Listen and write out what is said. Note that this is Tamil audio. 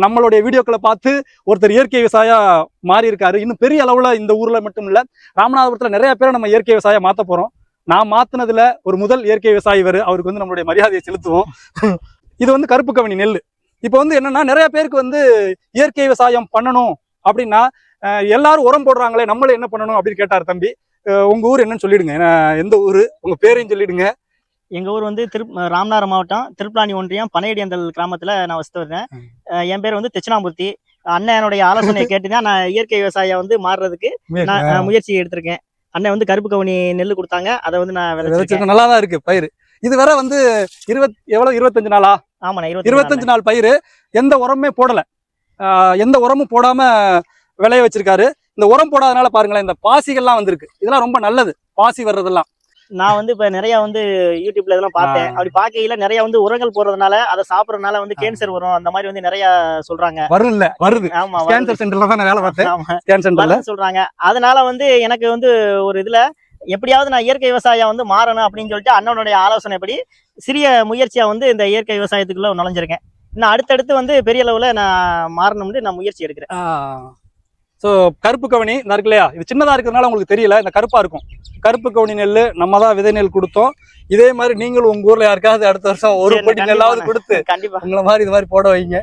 நம்மளுடைய வீடியோக்களை பார்த்து ஒருத்தர் இயற்கை விவசாய மாறி இருக்காரு. இன்னும் பெரிய அளவுல இந்த ஊர்ல மட்டும் இல்ல, ராமநாதபுரத்துல நிறைய பேரை நம்ம இயற்கை விவசாயம் மாத்த போறோம். நான் மாத்தினதுல ஒரு முதல் இயற்கை விவசாயி அவருக்கு வந்து நம்மளுடைய மரியாதையை செலுத்துவோம். இது வந்து கருப்பு கவனி நெல். இப்போ வந்து என்னன்னா, நிறைய பேருக்கு வந்து இயற்கை விவசாயம் பண்ணணும் அப்படின்னா எல்லாரும் உரம் போடுறாங்களே, நம்மளும் என்ன பண்ணணும் அப்படின்னு கேட்டார் தம்பி. உங்க ஊர் என்னன்னு சொல்லிடுங்க, எந்த ஊரு, உங்க பேரையும் சொல்லிடுங்க. எங்க ஊர் வந்து ராமநாதபுரம் மாவட்டம் திருப்பலானி ஒன்றியம் பனையடியந்தல் கிராமத்துல நான் வசித்து வருவேன். என் பேர் வந்து தட்சிணாமூர்த்தி. அண்ணனுடைய ஆலோசனையை கேட்டுதான் நான் இயற்கை விவசாயம் வந்து மாறுறதுக்கு நான் முயற்சி எடுத்திருக்கேன். அண்ணன் வந்து கருப்பு கவனி நெல் கொடுத்தாங்க, அதை வந்து நான் விதைச்சிருக்கேன். நல்லா தான் இருக்கு பயிர். இது வர வந்து 25 நாளா? ஆமாண்ணா, 25 நாள் பயிர். எந்த உரமுமே போடல, எந்த உரமும் போடாம விளைய வச்சிருக்காரு. இந்த உரம் போடாதனால பாருங்களேன், இந்த பாசிகள்லாம் வந்திருக்கு. இதெல்லாம் ரொம்ப நல்லது, பாசி வர்றதெல்லாம். நான் வந்து இப்ப நிறைய வந்து யூடியூப்ல இதெல்லாம் பார்த்தேன். அப்படி பார்க்கையில நிறைய வந்து உரங்கள் போடுறதுனால, அதை சாப்பிடறதுனால வந்து கேன்சர் வரும், அந்த மாதிரி வந்து நிறைய சொல்றாங்க. வருது. ஆமா, கேன்சர் சென்டர்ல தான் நான் வேலை பார்த்தேன். கேன்சர் சென்டர்ல சொல்றாங்க. அதனால வந்து எனக்கு வந்து ஒரு இதுல எப்படியாவது நான் இயற்கை விவசாயம் வந்து மாறணும் அப்படின்னு சொல்லிட்டு அண்ணனுடைய ஆலோசனைப்படி சிறிய முயற்சியா வந்து இந்த இயற்கை விவசாயத்துக்குள்ள நுழைஞ்சிருக்கேன். இன்னும் அடுத்தடுத்து வந்து பெரிய அளவுல நான் மாறணும்னு நான் முயற்சி எடுக்கிறேன். ஸோ கருப்பு கவனி இருக்கு இல்லையா, இது சின்னதாக இருக்கிறதுனால உங்களுக்கு தெரியல, இந்த கருப்பாக இருக்கும். கருப்பு கவனி நெல் நம்ம தான் விதை நெல் கொடுத்தோம். இதே மாதிரி நீங்களும் உங்க ஊர்ல யாருக்காவது அடுத்த வருஷம் ஒரு படி நெல்லாவது கொடுத்து கண்டிப்பா உங்களை மாதிரி இது மாதிரி போட வைங்க.